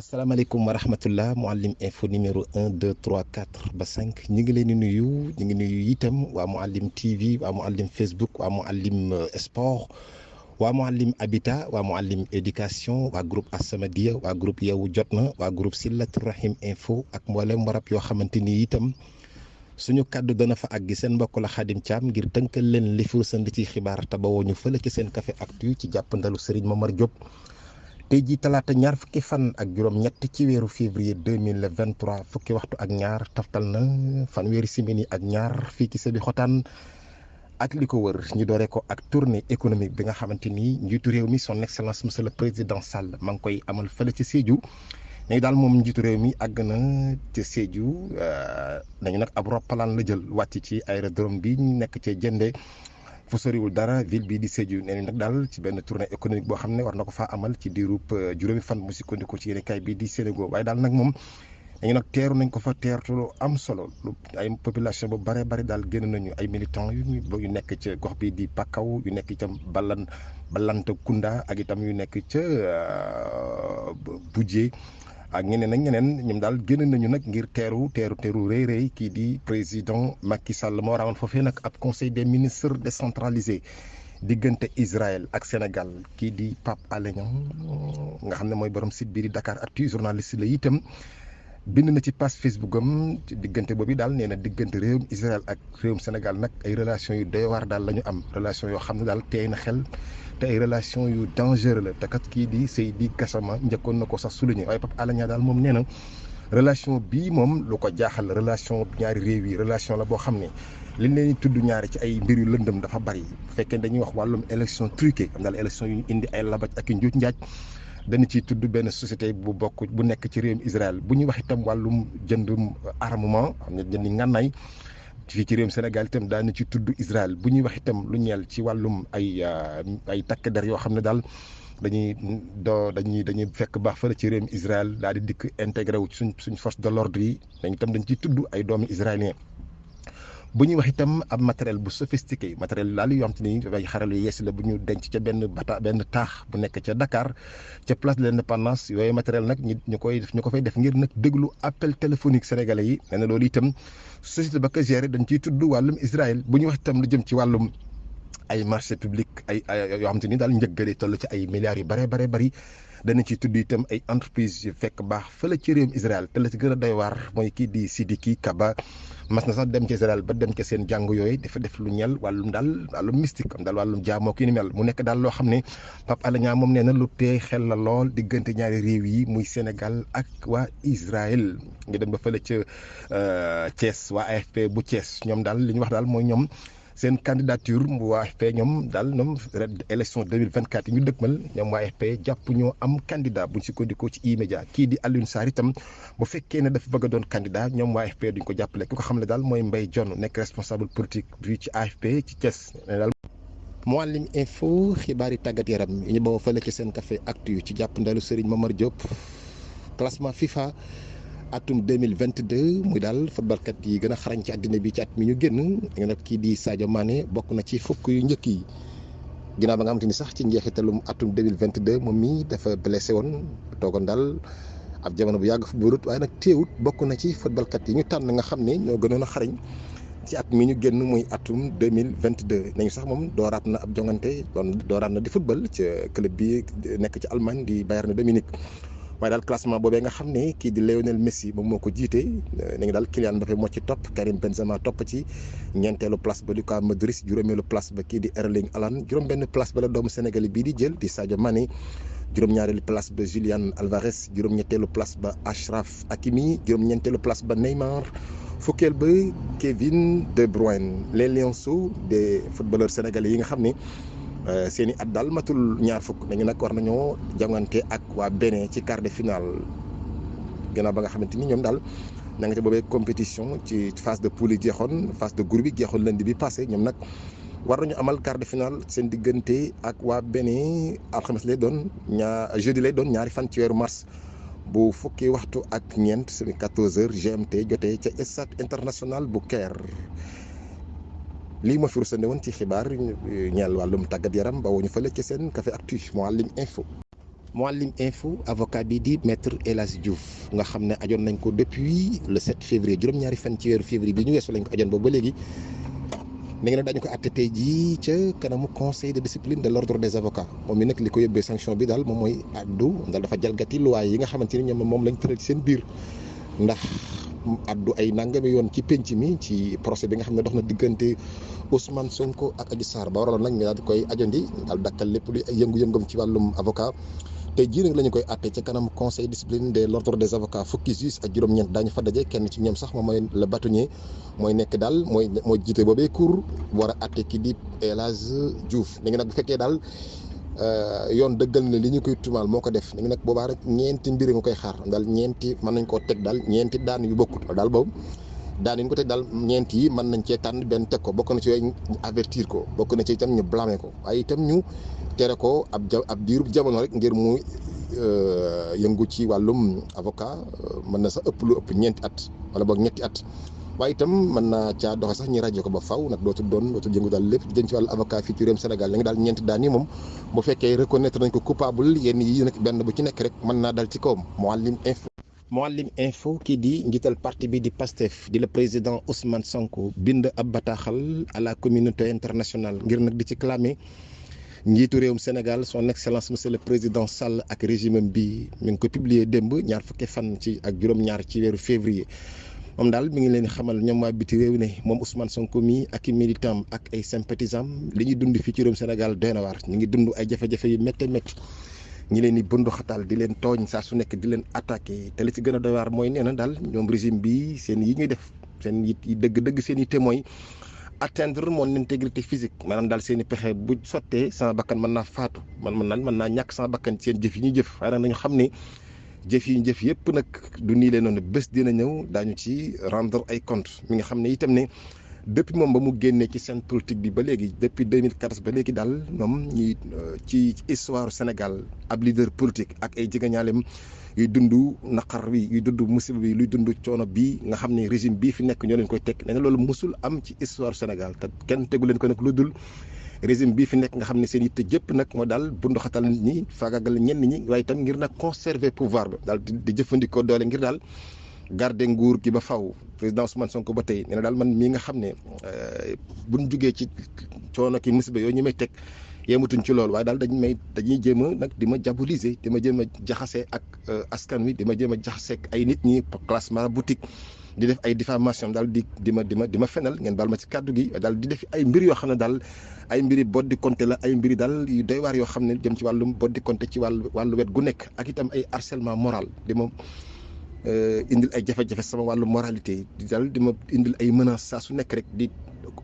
asalaamaaleykum wa rahmatullah Mouhalim info numéro 1 2 3 4 ba 5 ñu ngi leen di nuyu ñu ngi nuyu itam waa Mouhalim TV waa Mouhalim Facebook waa Mouhalim Sport waa Mouhalim Habitat waa Mouhalim éducation waa groupe As-Samadiyya waa groupe Yeewu Jotna waa groupe Silatul Rahim info ak mboolem warab yoo xamante ni itam suñu kàddu dana fa àgg seen mbokk la Xaadim Thiam ngir tënkal leen li fursandi ci xibaar te bawoo ñu fële ci seen café actu ci jàppandalu Serigne Momar Diop. tey jii talaata ñaar fukki fan ak juróom-ñett ci weeru février 2023 fukki waxtu ak ñaar taftal na fanweeri simili ak ñaar fii ci Sébi Xotaan ak li ko wër ñu dooree ko ak tournée économique bi nga xamante ni njiitu réew mi son excellence monsieur le président Sall maa ngi koy amal fële ci Sédhiou léegi daal moom njiitu réew mi àgg na ci Sédhiou nañu nag ab roppalaan la jël wàcc ci aérodrome bi ñu nekk ci Jënde fu soriwul dara ville bii di Sédhiou nee nag daal ci benn tournée économique boo xam ne war na ko faa amal ci diirub juróomi fan mu sukkandiku ci yéenekaay bii di Sénégal waaye daal nag moom dañu nag teeru nañ ko fa teertu lu am solo lu ay population bu bare bari daal génn nañu ay militants yu nekk ca gox bi di Pakao yu nekk itam Balanta Kunda ak itam yu nekk ca Budje ak ñeneen ak ñeneen ñoom daal génn nañu nag ngir teeru rëy kii di président Macky Sall moo rawoon foofee nag ab conseil des ministres décentralisé diggante Israël ak Sénégal kii di Pape Alé Niang nga xam ne mooy borom site bii di Dakaractu journaliste la itam bind na ci page Facebook am diggante boobu daal nee na diggante réewum Israël ak réewum Sénégal nag ay relation yu doy waar daal la ñu am relation yoo xam ne daal teey na xel te ay relation yu dangereux la te kat kii di Seydi Gassama njëkkoon na ko sax souligné waaye Pape Alé Niang daal moom nee na relation bii moom lu ko jaaxal relation ñaari réew yi relation la boo xam ne liñ leen di tudd ñaari ci ay mbir yu lëndëm dafa bari bu fekkee dañuy wax wàllum élection truquée am daal élection yu indi ay labaj ak i njuuj njaaj dañu ciy tudd benn société bu nekk ci réewum Israël bu ñuy wax itam wàllum jëndum armement xam ne jëndi ngànnaay fii ci réewum Sénégal itam daanu ci tudd Israël bu ñuy wax itam lu ñeel ci wàllum ay takk der yoo xam ne daal dañuy fekk baax fële ci réewum Israël daal di dikk intégré wu suñ force de l'ordre yi dañ itam dañ ciy tudd ay doomi israélien bu ñuy wax itam ab matériel bu sophistiqué matériel laal yoo xam te ni dafay xaral yu yees la bu ñu denc ca benn taax bu nekk ca Dakar ca place de l'Indépendance yooyu matériel nag ñu ko fay def ngir nag déglu appel téléphonique sénégalais yi nee na loolu itam société ba ko géré dañ ciy tudd wàllum Israël bu ñu wax itam lu jëm ci wàllum ay marché public ay yoo xam te ni daal njëggale toll ci ay milliards yu bare bari dana ci tudd itam ay entreprise yu fekk baax fële ci réewum Israël te la ci gën a doy waar mooy kii di Sidiki Kaba mas na sax dem ci Israël ba dem ca seen jàng yooyu dafa def lu ñel wàllum mystique am daal wàllum jaamoo ki ni mel mu nekk daal loo xam ne Pape Alé Niang moom nee na lu teey xel la lool diggante ñaari réew yi muy Sénégal ak waa Israël ngi dem ba fële ca Thiès waa AFP bu Thiès ñoom daal li ñu wax daal mooy ñoom seen candidature waa AFP ñoom daal élection 2024 yi ñu dëkkmal ñoom waa AFP jàpp ñoo am candidat buñ sukkandikoo ci E-Media kii di Alioune Sarr itam bu fekkee ne dafa bëgg a doon candidat ñoom waa AFP duñ ko jàppale ki ko xam ne daal mooy Mbaye Dione nekk responsable politique bi ci AFP ci Thiès daal. Mouhalim info xibaari tàggat yaram yi ñu bawoo fële ci seen café actu ci jàppandalu Serigne Momar Diop classement FIFA atum 2022 muy daal footballkat yi gën a xarañ ci àddina bi ci at mi ñu génn nga nag kii di Sadio Mané bokk na ci fukk yu njëkk yi ginnaaw ba nga xamante ni sax ci njeexitalum atum 2022 moom mi dafa blessé woon toogoon daal ab jamono bu yàgg fu burut waaye nag teewut bokk na ci footballkat yi ñu tànn nga xam ne ñoo gënoon a xarañ ci at mi ñu génn muy atum 2022 nañu sax moom dooraat na ab jongante dooraat na di football ci club bi nekk ci Allemagne di Bayern de Munich waaye daal classement boobee nga xam ne kii di Lionel Messi moom moo ko jiite nañu daal Kylian Mbappé moo ci topp Karim Benzema topp ci ñeenteelu place ba Luka Modric juróomeelu place ba kii di Erling Haaland juróom-benn place ba la doomu Sénégal bii di jël di Sadio Mané juróom-ñaareelu place ba Julian Alvarez juróom-ñetteelu place ba Achraf Hakimi juróom-ñeenteelu place ba Neymar fukkeel ba Kevin De Bruyne les lionceaux des footballeurs sénégalais yi nga xam ne seen i at daal matul ñaar fukk dañu nag war nañoo jàngante ak waa Bénin ci quart de finale gannaaw ba nga xamante ni ñoom daal na nga ca boobee compétition ci phase de poule yi jeexoon phase de groupe yi jeexoon lundi bi passé ñoom nag war nañu amal quart de finale seen diggante ak waa Bénin alxames lay doon jeudi lay doon ñaari fan ci weeru mars bu fukki waxtu ak ñeent 14h GMT jotee ca stade international bu Caire. lii ma fi rusande woon ci xibaar ñeel wàllum tàggat yaram ba woo ñu fële ci seen café actu Mouhalim info. Mouhalim Info avocat bi di maître El Hadji Diouf nga xam ne ajoon nañ ko depuis le 7 février juróom-ñaari fan ci weeru février bi ñu weesu lañ ko ajoon boobu ba léegi ne ngi nag dañu ko àtte tey jii ca kanamu conseil de discipline de l'ordre des avocats moom mi nag li ko yóbbee sanction bi daal moom mooy addu ndax dafa jalgati loi yi nga xamante ni ñoom moom lañ tëral ci seen biir ndax addu ay nangami yoon ci penc mi ci procès bi nga xam ne dox na diggante Ousmane Sonko ak Adji Sarr ba waraloon nag ñu daal di koy ajandi daal dakkal lépp luy yëngu-yëngam ci wàllum avocat tey jii nag la ñu koy àtte ca kanam conseil discipline de l'ordre des avocats fukki juge ak juróom-ñeent daañu fa daje kenn ci ñoom sax moom mooy le bâtonnier mooy nekk daal mooy jiite boobee cour war a àtte ki di El Hadji Diouf léegi nag bu fekkee daal yoon dëggal na li ñu koy tumaal moo ko def léegi nag boobaa rek ñeenti mbir nga koy xaar daal ñeenti mën nañ koo teg daal ñeenti daan yu bokkut daal boobu daan yi ñu ko teg daal ñeent yi mën nañ cee tànn benn teg ko bokk na ci yooyu avertir ko bokk na ci itam ñu blâmer ko waaye itam ñu tere ko ab diirub jamono rek ngir mu yëngu ci wàllum avocat mën na sax ëpp lu ëpp ñeenti at wala boog ñetti at waaye itam mën naa caa doxe sax ñu rajo ko ba faw nag dootul yëngu daal lépp jëm ci wàllu avocat fii ci réewum Sénégal la nga daal ñeenti daan yi moom bu fekkee reconnaître nañ ko coupable yenn yi nag benn bu ci nekk rek mën naa dal ci kawam. Mouhalim Info kii di njiital parti bi di PASTEF di le président Ousmane Sonko bind ab bataaxal à la communauté internationale ngir nag di ci clamer njiitu réewum Sénégal son excellence monsieur le président Sall ak régime bi mi ngi ko publier démb ñaar fukki fan ci ak juróom-ñaar ci weeru février moom daal mi ngi leen xamal ñoom waa biti réew ne moom Ousmane Sonko mi ak i militant ak ay sympathisants li ñuy dund fii ci réewum Sénégal doy na waar ñu ngi dund ay jafe-jafe yu métti ñi leen di bundu xatal di leen tooñ saa su nekk di leen attaqué te li ci gën a doy waar mooy nee na daal ñoom régime bi seen yi ñuy def seen yi dëgg-dëgg seen yitte mooy atteindre mon intégrité physique maanaam daal seen i pexe bu sottee sama bakkan mën naa faatu mën naa ñàkk sama bakkan ci seen jëf yi ñuy jëf waaye nag nañu xam ne jëf yi ñu jëf yëpp nag du nii leen noonu bés dina ñëw daañu ci rendre ay compte mi nga xam ne itam ne depuis moom ba mu génnee ci scène politique bi ba léegi depuis 2014 ba léegi daal moom ñi ci histoire Sénégal ab leader politique ak ay jegeñaaleem yuy dund naqar wi yuy dund musiba bi luy dund coono bii nga xam ne régime bii fi nekk ñoo leen koy teg nee na loolu musul am ci histoire Sénégal te kenn tegu leen ko nag lu dul régime bii fi nekk nga xam ne seen yitte jëpp nag moo daal bundu xatal nit ñi faagagal ñenn ñi waaye itam ngir nag conserver pouvoir ba daal di jëfandikoo doole ngir daal garder nguur gi ba faw président Ousmane Sonko ba tey nee na daal man mii nga xam ne buñ jugee ci coono ki musiba yooyu ñu may teg yemutuñ ci loolu waaye daal dañuy jéem a nag di ma diaboliser di ma jéem a jaxase ak askan wi di ma jéem a jaxase ak ay nit ñi classement boutique di def ay diffamation daal di ma fenal ngeen baal ma ci kàddu gi daal di def ay mbir yoo xam ne daal ay mbiri boddi konté la ay mbiri daal yu doy waar yoo xam ne jëm ci wàllum boddi konté ci wàllu wet gu nekk ak itam ay harcèlement moral di ma indil ay jafe-jafe sama wàllu moralité di ma indil ay menaces saa su nekk rek di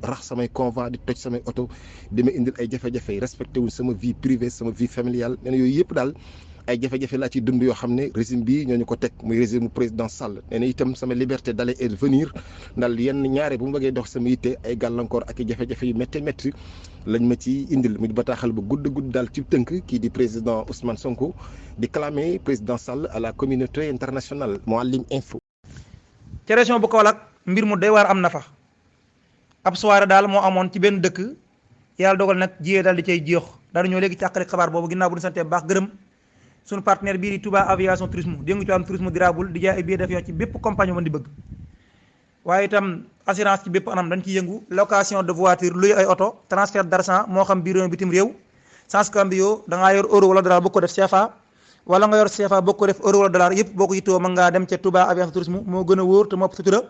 rax samay convoi di toj samay oto di ma indil ay jafe-jafe respecté wuñ sama vie privée sama vie familiale nee na yooyu yëpp daal ay jafe-jafe laa ciy dund yoo xam ne régime bii ñooñu ko teg muy régime président Sall nee na itam sama liberté d'aller et de venir ndaal yenn ñaare bu mu bëggee dox sama yitte ay gàllankoor ak i jafe-jafe yu métti lañ ma ci indil mu bataaxal bu gudd daal ci tënk kii di président Ousmane Sonko di clamer président Sall à la communauté internationale. Mouhalim Info. ca région bu Kaolack mbir mu doy waar am na fa ab soirée daal moo amoon ci benn dëkk yàlla dogal nag jiyee daal di cay jeex daal ñoo léegi càqali xabaar boobu ginnaaw bu ñu santee baax gërëm suñu partenaire bii di Touba aviation tourisme di yëngu ci wàllum tourisme durable di jaay ay billets d'avion ci bépp compagnie mën di bëgg waaye itam assurance ci bépp anam dañ ciy yëngu location de voiture luy ay oto transfert d'argent moo xam biir réew bitim réew sans cambio da ngaa yor euro wala dollar boo ko def CFA wala nga yor CFA boo ko def euro wala dollar yëpp boo ko yittoo mën ngaa dem ca Touba aviation tourisme moo gën a wóor te moo ëpp sutura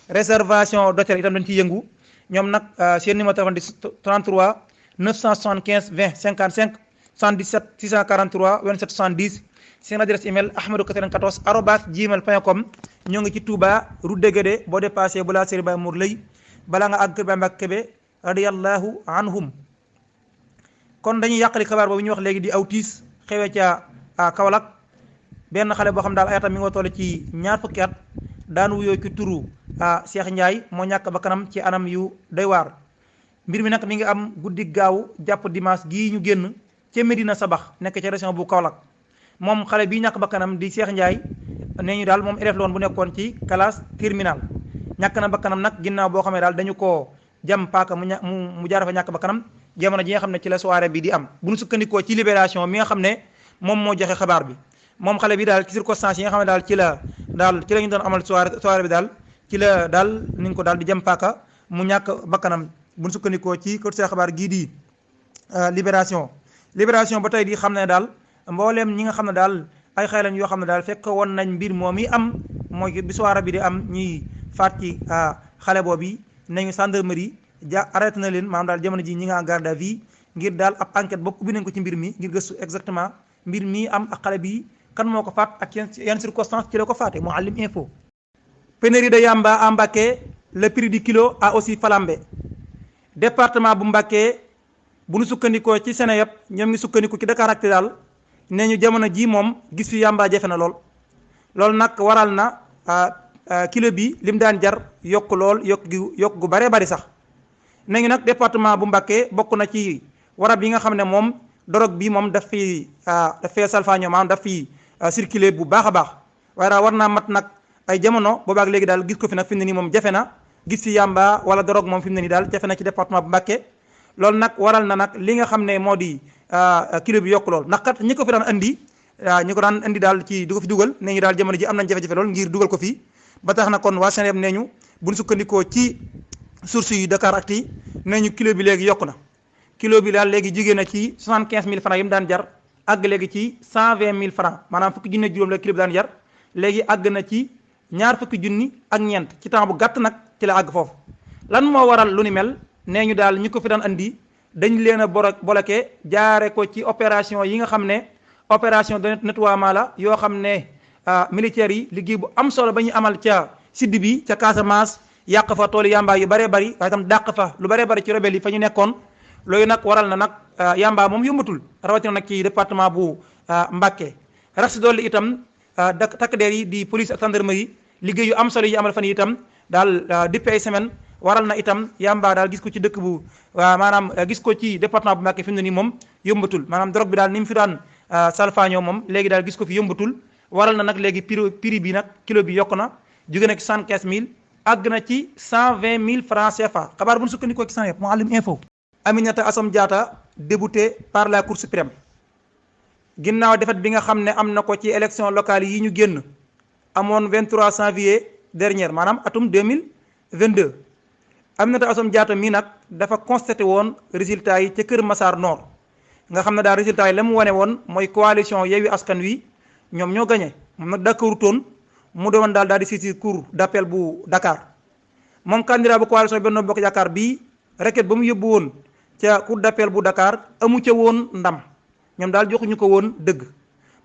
réservation d'hôtel itam dañ ciy yëngu ñoom nag seen numéro téléphone di 33 975 20 55 77 643 27 70 seen adresse email ahmadou94@gmail.com ñoo ngi ci Touba rue Dégédé boo dépassé bu la série Baye Mour lay balaa nga àgg kër Baye Mbacke Kébé radiyallahu anhum kon dañuy yàqali xabaar boobu ñu wax léegi di aw tiis xewee ca Kaolack benn xale boo xam daal ay atam mi ngi toll ci ñaar fukki at daan wuyoo ci turu Cheikh Ndiaye moo ñàkk ba kanam ci anam yu doy waar mbir mi nag mi ngi am guddi gaaw jàpp dimanche gii ñu génn ca Medina Sabax nekk ca région bu Kaolack moom xale bii ñàkk ba kanam di Cheikh Ndiaye nee ñu daal moom élève la woon bu nekkoon ci classe terminale ñàkk na ba kanam nag ginnaaw boo xamee daal dañu koo jam paaka mu jaar fa ñàkk ba kanam jamono ji nga xam ne ci la soirée bi di am bu ñu sukkandikoo ci libération mi nga xam ne moom moo joxe xabaar bi moom xale bi daal ci circonstances yi nga xam ne daal ci la ñu doon amal soirée bi daal ci la daal ni nga ko daal di jëm paaka mu ñàkk bakkanam buñ sukkandikoo ci kër see xabaar gii di libération ba tey di xam ne daal mbooleem ñi nga xam ne daal ay xëy lañ yoo xam ne daal fekk woon nañ mbir moom yi am mooy bi soirée bi di am ñuy faat ci xale boobu nañu gendarmerie arrêté na leen maanaam daal jamono ji ñi nga en garde à vue ngir daal ab enquête bopp ubbi nañ ko ci mbir mi ngir gëstu exactement mbir mi am ak xale bi kan moo ko faat ak yan circonstance ci la ko faate Mouhalim Info. Pénurie de yamba à Mbacké, le prix du kilo a aussi flambé. Département bu Mbacké bu ñu sukkandikoo ci Sénégal ñoom ngi sukkandiku ci Dakaractu daal nee ñu jamono ji moom gis fi yamba jafe na lool loolu nag waral na kilo bi lim daan jar yokk lool yokk gu baree bari sax nee ñu nag département bu Mbacké bokk na ci warab yi nga xam ne moom dorog bi moom daf fee salfaañoo maanaam daf fi circuler bu baax a baax waaye daal war naa mat nag ay jamono boobaak léegi daal gis ko fi nag fi mu ne nii moom jafe na gis fi yamba wala dorog moom fi mu ne nii daal jafe na ci département bu Mbacké loolu nag waral na nag li nga xam ne moo di kilo bi yokk lool ndax kat ñi ko fi daan andi ñi ko daan andi daal ci du ko fi dugal nee ñu daal jamono ji am nañ jafe-jafe lool ngir dugal ko fii ba tax na kon waa Sénégal nee ñu buñ sukkandikoo ci source yu Dakaractu nee ñu kilo bi léegi yokk na kilo bi daal léegi jigéen na ci 75 000 francs yi mu daan jar àgg léegi ci 120 000 francs maanaam fukki junni ak juróom la kilo bi daan jar léegi àgg na ci ñaar fukki junni ak ñeent ci temps bu gàtt nag ci la àgg foofu lan moo waral lu ni mel nee ñu daal ñi ko fi daan andi dañ leen a bloqué jaare ko ci opération yi nga xam ne opération de nettoiement la yoo xam ne militaires yi liggéey bu am solo ba ñu amal ca sidd bi ca Casamance yàq fa toolu yamba yu bëree bëri waaye itam dàq fa lu bëree bëri ci rebelle yi fa ñu nekkoon loolu nag waral na nag yamba moom yombatul rawatina nag ci département bu Mbacké rax si dolli itam takk der yi di police ak gendarmerie liggéey yu am solo yi amal fan yi itam daal depuis ay semaine waral na itam yamba daal gis ko ci dëkk bu maanaam gis ko ci département bu Mbacké fi mu ne nii moom yombatul maanaam drogue bi daal ni mu fi daan salfaañoo moom léegi daal gis ko fi yombatul waral na nag léegi prix bi nag kilo bi yokk na jóge na ci 75 000 àgg na ci 120 000 francs CFA xabaar bu ñu sukkandikoo ci Sénégal Mouhalim Info. Aminata Assome Diatta débouté par la Cour suprême ginnaaw defet bi nga xam ne am na ko ci élection locale yi ñu génn amoon 23 janvier dernier maanaam atum 2022 Aminata Assome Diatta mii nag dafa constaté woon résultat yi ca Kër Massar Nord nga xam ne daal résultat yi la mu wane woon mooy coalition Yewwi Askan Wi ñoom ñoo gagné moom nag d'accordutoon mu doon daal di saisir cour d'appel bu Dakar moom candidat bu coalition Benno Bokk Yaakaar bii requête ba mu yóbbu woon ca cour d'appel bu Dakar amu ca woon ndam ñoom daal joxuñu ko woon dëgg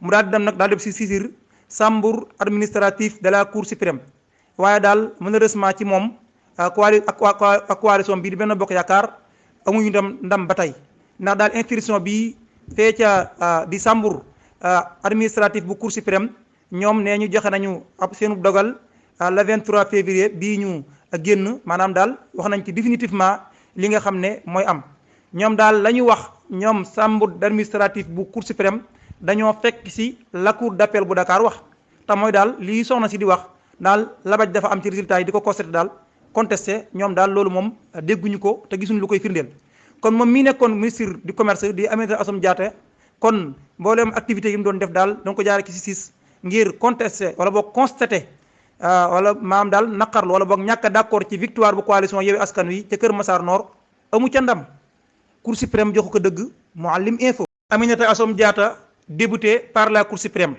mu daal di dem nag daal di saisir chambre administrative de la cour suprême waaye daal malheureusement ci moom coalition bii di Benno Bokk Yaakaar amuñu ndam ba tey ndax daal instruction bi fee ca di chambre administrative bu cour suprême ñoom nee ñu joxe nañu ab seenu dogal le 23 février bii ñu génn maanaam daal wax nañ ci définitivement li nga xam ne mooy am ñoom daal la ñu wax ñoom chambre administrative bu cour suprême dañoo fekk si la cour d'appel bu Dakar wax te mooy daal lii soxna si di wax daal labaj dafa am ci résultat yi di ko constaté daal contesté ñoom daal loolu moom dégguñu ko te gisuñu lu koy firndeel kon moom mii nekkoon ministre du commerce di Aminata Assome Diatta kon mbooleem activité yi mu doon def daal danga ko jaare ci justice ngir contesté wala boog constaté wala maam daal naqarlu wala boog ñàkk a d'accord ci victoire bu coalition Yewwi Askan Wi ca Kër Massar Nord amu ca ndam Cour suprême joxu ko dëgg Mouhalim Info. Aminata Assome Diatta débouté par la Cour suprême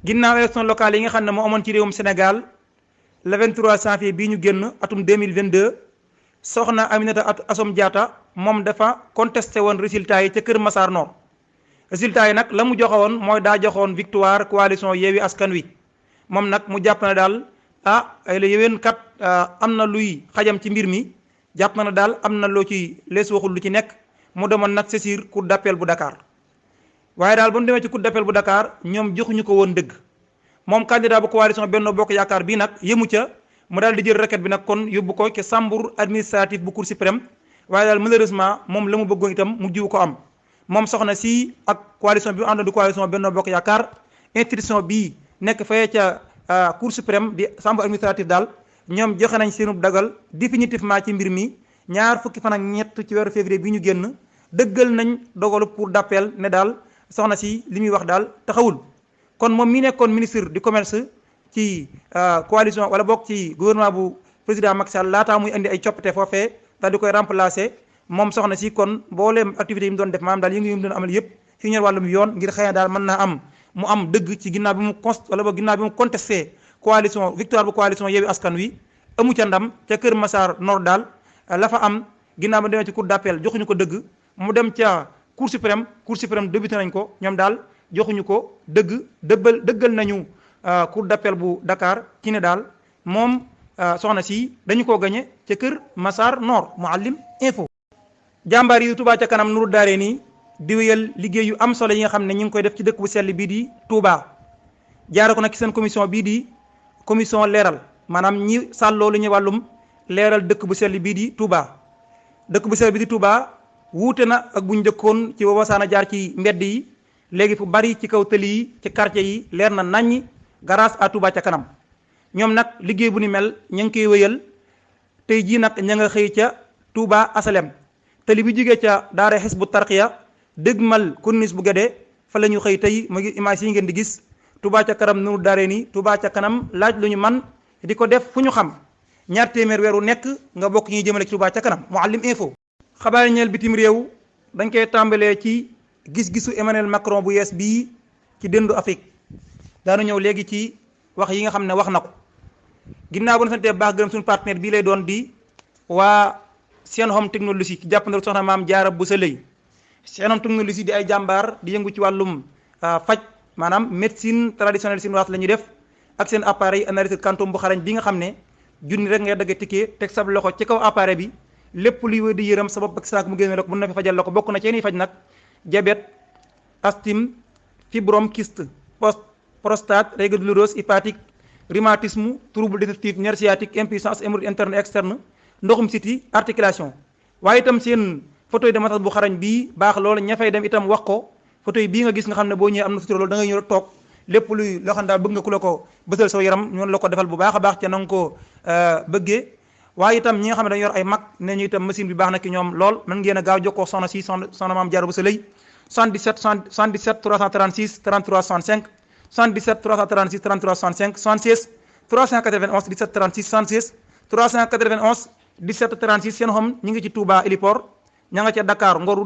ginnaaw élection locale yi nga xam ne moo amoon ci réewum Sénégal le 23 janvier bii ñu génn atum 2022 soxna Aminata Assome Diatta moom dafa contesté woon résultat yi ca Kër Massar Nord résultat yi nag la mu joxe woon mooy daa joxoon victoire coalition Yewwi Askan Wi moom nag mu jàpp na daal ay la yéwén kat am na luy xajam ci mbir mi jàpp na daal am na loo ci lees waxul lu ci nekk mu demoon nag saisir cour d'appel bu Dakar waaye daal ba mu demee ci cour d'appel bu Dakar ñoom joxuñu ko woon dëgg moom candidat bu coalition Benno Bokk Yaakaar bii nag yëmu ca mu daal di jël requête bi nag kon yóbbu ko ci chambre administrative bu cour suprême waaye daal malheureusement moom la mu bëggoon itam mu jiw ko am moom soxna si ak coalition bi mu àndoon di coalition Benno Bokk Yaakaar institution bii nekk fee ca cour suprême di chambre administrative daal ñoom joxe nañ seenu dagal définitivement ci mbir mi ñaar fukki fan ak ñett ci weeru février bi ñu génn dëggal nañ dogalu cour d'appel ne daal soxna si li muy wax daal taxawul. kon moom mi nekkoon ministre du commerce ci coalition wala bokk ci gouvernement bu président Macky Sall laataa muy andi ay coppite foofee daal di koy remplacer moom soxna si kon mbooleem activités yi mu doon def maanaam daal yëngu yi mu doon amal yëpp ci ñor wàllum yoon ngir xëy na daal mën naa am mu am dëgg ci ginnaaw bi mu wala boog ginnaaw bi mu contesté coalition victoire bu coalition Yewwi Askan Wi amu ca ndam ca Kër Massar Nord daal la fa am ginnaaw ba demee ci cour d'appel joxuñu ko dëgg mu dem ca cour suprême débuté nañ ko ñoom daal joxuñu ko dëgg dëggal nañu cour d'appel bu Dakar ci ne daal moom soxna si dañu koo gañe ca Kër Massar Nord Mouhalim Info. jàmbaar yi Touba ca kanam nuru daaree nii di wéyal liggéey yu am solo yi nga xam ne ñu ngi koy def ci dëkk bu sell bii di Touba jaare ko nag ci seen commission bii di commission leeral maanaam ñi sàlloo lu ñu wàllum leeral dëkk bu sell bii di Touba. dëkk bu sell bi di Touba wuute na ak bu njëkkoon ci wasaana jaar ci mbedd yi léegi fu bari ci kaw tëli yi ci quartier yi leer na naññi grâce à Touba ca kanam ñoom nag liggéey bu ni mel ñu ngi koy wéyal tey jii nag ña nga xëy ca Touba Asalem tëli bi jógee ca daara Hizbut Tarqiyyah dëgmal corniche bu Guédé fa la ñu xëy tey mu ngi image yi ngeen di gis Touba ca kanam nuru daare ni Touba ca kanam laaj lu ñu man di ko def fu ñu xam ñaar téeméer weeru nekk nga bokk ñuy jëmale ci Touba ca kanam Mouhalim Info. xabaar ñeel bitim réew dañ koy tàmbalee ci gis-gisu Emmanuel Macron bu yees bii ci dëndu Afrique daanu ñëw léegi ci wax yi nga xam ne wax na ko ginnaaw bu ñu santee baax gërëm suñu partenaire bii lay doon di waa Senhome Technologie ci jàppandal soxna Maam Jaara Buso Lëy Senhome Technologie di ay jàmbaar di yëngu ci wàllum faj maanaam médecine traditionnelle chinoise la ñuy def ak seen appareil analyse quantum bu xarañ bi nga xam ne junni rek ngay dagg ticket teg sab loxo ci kaw appareil bi lépp luy wéy di yëram sabab ak saak mu génne rek mun na fi fajal la ko bokk na ci yéen faj nag diabète asthme fibrome kyste prostate règle douloureuse hépatique rhumatisme trouble digestif nerf sciatique impuissance hémorroïde interne externe ndoxum siti articulation waaye itam seen fauteuil de massage bu xarañ bii baax loolu ña fay dem itam wax ko fauteuil bii nga gis nga xam ne boo ñëwee am na sutura loolu da ngay ñëw rek toog lépp luy loo xam ne daal bëgg nga ku la ko bësal saw yaram ñoonu la ko defal bu baax a baax ca na nga ko bëggee waaye itam ñi nga xam ne dañu yor ay mag ne ñu itam machine bi baax na ki ñoom lool mën ngeen a gaaw jokkoo soxna si soxna Maam Jaara Buso Lëy 77 336 33 65 77 336 33 65 76 391 17 36 76 391 17 36 Senhome ñi ngi ci Touba Héliport ña nga ca Dakar Ngor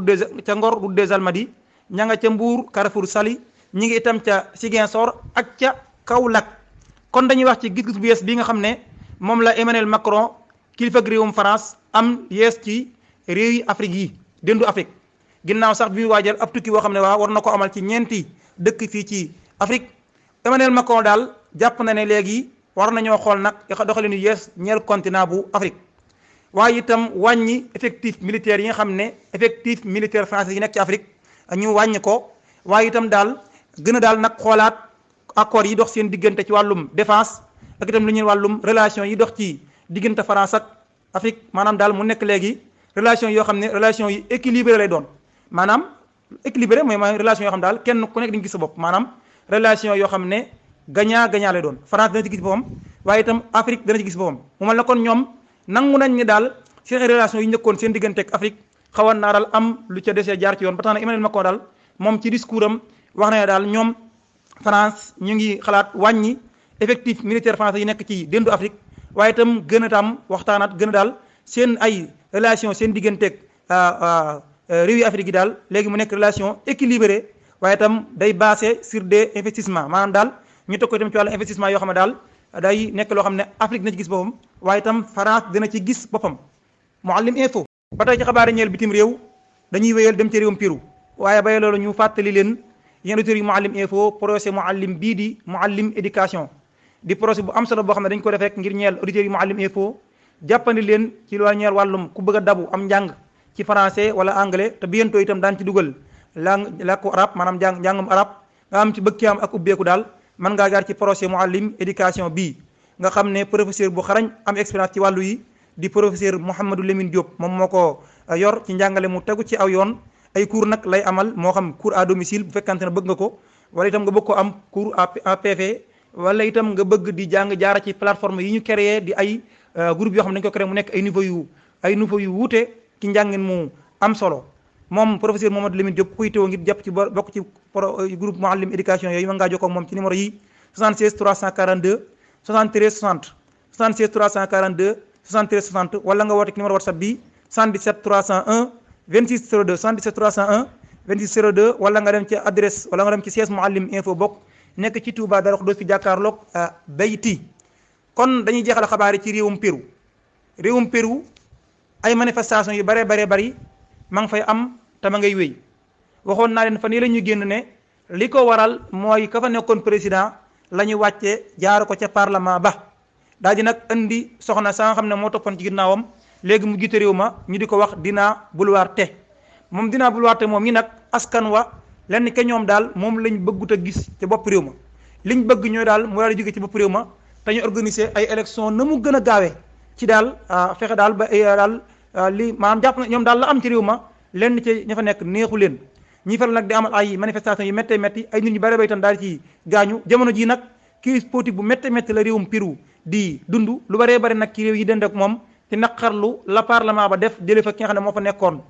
route des Almadies ña nga ca Mbour Carrefour Saly ñi ngi itam ca Ziguinchor ak ca Kaolack kon dañuy wax ci gis-gis bu yees bi nga xam ne moom la Emmanuel Macron kilifa réewum France am yees ci réew yi Afrique yi dendu Afrique ginnaaw sax bi muy waajal ab tukki boo xam ne war na ko amal ci ñeenti dëkk fii ci Afrique Emmanuel Macron daal jàpp na ne léegi war nañoo xool nag doxalinu yees ñeel continent bu Afrique waaye itam wàññi effectif militaire yi nga xam ne effectif militaire français yi nekk ci Afrique ñu wàññi ko waaye itam daal gën a daal nag xoolaat accords yi dox seen diggante ci wàllum défense ak itam lu ñuy wàllum relation yi dox ci diggante France ak Afrique maanaam daal mu nekk léegi relation yoo xam ne relation yi équilibré lay doon maanaam équilibré mooy relation yoo xam daal kenn ku nekk dañu gis sa bopp maanaam relation yoo xam ne gagnant gagnant lay doon France dana ci gis boppam waaye itam Afrique dana ci gis boppam mu mel na kon ñoom nangu nañ ni daal seen relation yi njëkkoon seen diggante ak Afrique xawoon naa daal am lu ca desee jaar ci yoon ba tax na Emmanuel Macron daal moom ci discours am wax na ne daal ñoom France ñu ngi xalaat wàññi effectif militaire français yi nekk ci dendu Afrique waaye itam gën a tam waxtaanaat gën a daal seen ay relation seen digganteeg réew yi Afrique yi daal léegi mu nekk relation équilibrée waaye itam day basé sur des investissements maanaam daal ñu teg ko itam ci wàllu investissement yoo xam ne daal day nekk loo xam ne Afrique dina ci gis boppam waaye itam France dina ci gis boppam Mouhalim Info. ba tey ci xabaar ñeel bitim réew dañuy wéyal dem ci réewum Pérou waaye bay loolu ñu fàttali leen yéen auditeurs yi Mouhalim Info projet Mouhalim bii di Mouhalim éducation di projet bu am solo boo xam ne dañ ko def rek ngir ñeel auditeurs yi Mouhalim Info jàppandi leen ci loolu ñeel wàllum ku bëgg a dabu am njàng ci français wala anglais te bientôt itam daan ci dugal làkku arab maanaam njàngum arab nga am ci bëgg ci am ak ubbeeku daal mën ngaa jaar ci projet Mouhalim éducation bii nga xam ne professeur bu xarañ am expérience ci wàllu yi di professeur Mouhamadou Lamine Diop moom moo ko yor ci njàngale mu tegu ci aw yoon ay cours nag lay amal moo xam cours à domicile bu fekkante ne bëgg nga ko wala itam nga bëgg ko am cours à PV wala itam nga bëgg di jàng jaara ci plateforme yi ñu créé di ay groupe yoo xam ne dañu ko créé mu nekk ay niveau yu wuute ci njàngin mu am solo moom professeur Mamadou Lamine Diop kuy teewoo ngir jàpp ci bokk ci groupe Mouhalim éducation yooyu mën ngaa jokkoo ak moom ci numéro yi 76 342 73 60 76 342 73 60 wala nga woote ci numéro WhatsApp bi 77 301 26 02 77 301 26 02 wala nga dem ci adresse wala nga dem ci siège Mouhalim info bokk nekk ci Touba Darou Khoudoss fi jàkkaarloog Bayti. kon dañuy jeexal xabaar yi ci réewum Pérou ay manifestation yu bare bari ma ngi fay am te ma ngay wéy waxoon naa leen fan yii la ñuy génn ne li ko waral mooy ka fa nekkoon président la ñu wàcce jaar ko ca parlement ba daal di nag indi soxna sa nga xam ne moo toppoon ci ginnaawam léegi mu jiite réew ma ñu di ko wax Dina Boluarte moom Dina Boluarte moom ñi nag askan wa lenn ke ñoom daal moom lañ bëggut a gis ci bopp réew ma liñ bëgg ñooy daal mu daal di jóge ci bopp réew ma te ñu organiser ay élection na mu gën a gaawee ci daal fexe daal ba daal li maanaam jàpp na ñoom daal la am ci réew ma lenn ci ña fa nekk neexu leen ñi faral nag di amal ay manifestation yu méttee métti ay nit ñu bare bay itam daal ci gaañu jamono ji nag crise politique bu méttee métti la réewum Pérou di dund lu baree bari nag ci réew yi dend ak moom ci naqarlu la parlement ba def jëlee fa ki nga xam ne moo fa nekkoon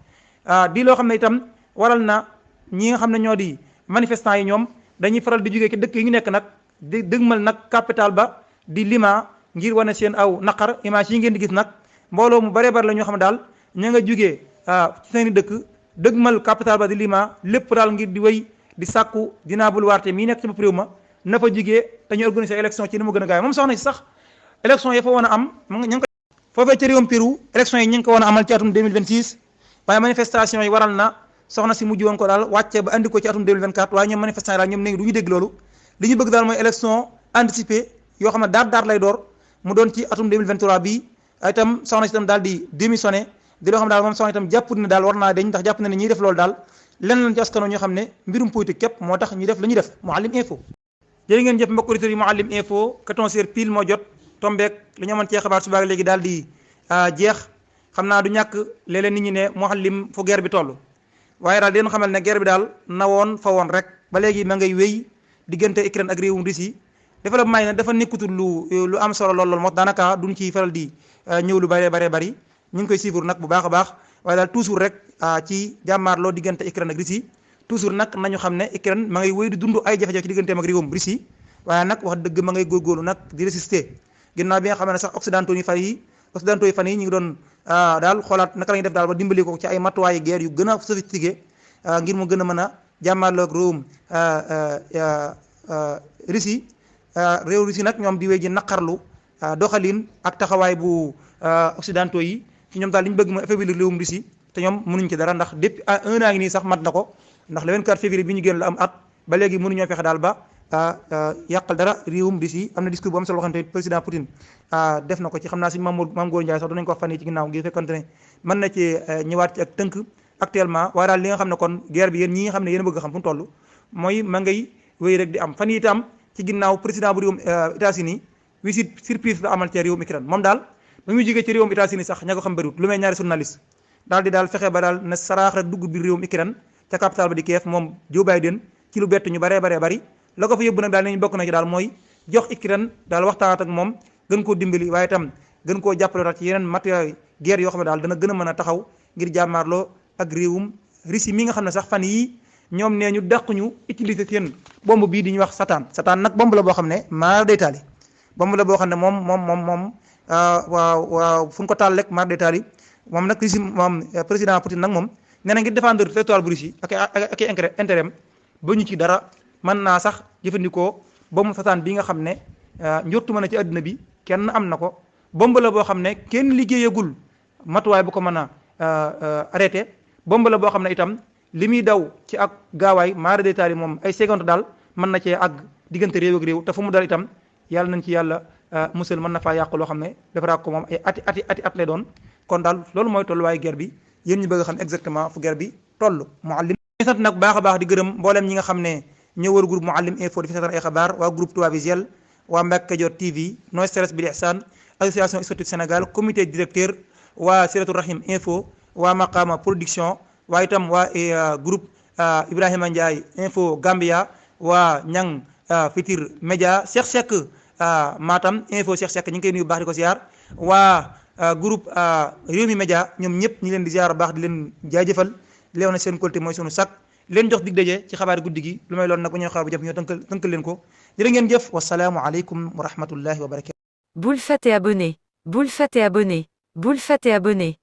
di loo xam ne itam waral na ñi nga xam ne ñoo di manifestants yi ñoom dañuy faral di jógee ci dëkk yi ñu nekk nag di dëgmal nag capital ba di Lima ngir wane seen aw naqar image yi ngeen di gis nag mbooloo mu bare bari la ñoo xam ne daal ña nga jógee ci seen i dëkk dëgmal capital ba di Lima lépp daal ngir di wéy di sàkku Dina Boluarte mii nekk ci bopp réew ma na fa jógee te ñu organiser élection ci ni mu gën a gaaw moom soxna si sax élection yi fa woon a am ñu ngi ko foofee ci réewum Pérou élection yi ñu ngi ko woon a amal ci atum 2026 waaye manifestation yi waral na soxna si mujj woon ko daal wàcce ba andi ko ci atum 2024 waaye ñoom manifestant yi daal ñoom léegi du ñu dégg loolu li ñu bëgg daal mooy élection anticipée yoo xam ne daar lay door mu doon ci atum 2023 bii itam soxna si itam daal di démissionné di loo xam ne daal moom soxna itam jàpp ne daal war naa deñ ndax jàpp na ne ñiy def loolu daal lenn lañ ci askano ñoo xam ne mbirum politique képp moo tax ñuy def la ñuy def Mouhalim info jërë ngeen jëf mbokk auditeurs yi Mouhalim info 14h pile moo jot tombeek li ñu amoon cee xabaar suba léegi daal di jeex xam naa du ñàkk léeg-léeg nit ñi ne Mouhalim fu guerre bi toll waaye daal deen xamal ne guerre bi daal na woon fa woon rek ba léegi ma ngay wéy diggante Ukraine ak réewum Russie développement yi nag dafa nekkutul lu am solo lool moo daanaka duñ ci faral di ñëw lu bari ñu ngi koy suivre nag bu baax a baax waaye daal toujours rek ci jàmmaarloo diggante Ukraine ak Russie toujours nag nañu xam ne Ukraine ma ngay wéy di dund ay jafe-jafe ci digganteem ak réewum Russie waaye nag wax dëgg ma ngay góorgóorlu nag di résister ginnaaw bi nga xam ne sax occidentaux yi fan yi ñu ngi doon daal xoolaat naka la ñuy def daal ba dimbali ko ci ay matuwaayu guerre yu gën a sophistiqué ngir mu gën a mën a jàmmaarloo ak réewum Russie réew Russie nag ñoom di wéy ji naqarlu doxalin ak taxawaay bu occidentaux yi ci ñoom daal li ñu bëgg mooy affaiblir réewum Russie te ñoom mënuñ ci dara ndax depuis un an ngi nii sax mat na ko ndax le 24 février bi ñu génn la am at ba léegi mënuñoo fexe daal ba yàqal dara réewum Russie am na discours bu am solo waxante président Poutine def na ko ci xam naa si Mame Gor Ndiaye sax danañ ko wax fan yi ci ginnaaw ngir fekkante ne mën na ci ñëwaat ci ak tënk actuellement waaye daal li nga xam ne kon guerre bi yéen ñi nga xam ne yéen a bëgg xam fu mu toll mooy ma ngay wéy rek di am fan yi itam ci ginnaaw président bu réewum États-Unis visite surprise la amal ci réewum Ukraine moom daal ba muy jógee ci réewum États-Unis sax ña ko xam bëriwut lu may ñaari journaliste daal di daal fexe ba daal na saraax rek dugg biir réewum Ukraine ca capital ba di Kiev moom Joe Biden ci lu bett ñu baree bari la ko fa yóbbu nag daal nañu bokk na ci daal mooy jox Ukraine daal waxtaanat ak moom gën koo dimbali waaye itam gën koo jàppale daal ci yeneen matériel guerre yoo xam ne daal dana gën a mën a taxaw ngir jàmmaarloo ak réewum Russie mi nga xam ne sax fan yii ñoom nee ñu dàq ñu utiliser seen bomb bii di ñu wax Satan nag bomb la boo xam ne maar day taali bomb la boo xam ne moom waaw fu ñu ko taal rek maar day taali moom nag Russie moom président Poutine nag moom nee na ngir défendre territoire bu Russie ak intérêt ba ñu ci dara mën naa sax jëfandikoo bomb Satan bi nga xam ne njortu mën a ci àddina bi kenn am na ko bomb la boo xam ne kenn liggéeyagul matuwaay bu ko mën a arrêté bomb la boo xam ne itam li muy daw ci ak gaawaay maara détail moom ay seconde daal mën na cee àgg diggante réew ak réew te fu mu dal itam yàlla nañ ci yàlla musal mën na faa yàq loo xam ne defaraa ko moom ay ati at lay doon kon daal loolu mooy tolluwaayu guerre bi yéen ñu bëgg a xam exactement fu guerre bi toll Mouhalim sant nag baax a baax di gërëm mbooleem ñi nga xam ne ñoo wër groupe Mouhalim info di fi seetaan ay xabaar waa groupe Touba Visuel waa Mbacke Kadior TV No Stress Bil Ihsan association sportive Sénégal comité directeur waa Siratou Rahim info waa Maqama production waa itam waa groupe Ibrahima Ndiaye info Gambia waa Ñang Fitir Média Cheikh Seck Matam info Cheikh Seck ñu ngi koy nuyu baax di ko ziar waa groupe Rewmi Média ñoom ñëpp ñi leen di ziar baax di leen jaajëfal leew na seen kóolute mooy sunu sak leen jox dig daje ci xabaar guddi gi lu may loon nag bu ñuy xaar bu jëf ñoo tënkal leen ko jërë ngeen jëf wasalaamu aleykum wa rahmatullahi wa barakatu. Boule Fat et abonné. Boule Fat et abonné. Boule Fat et abonné.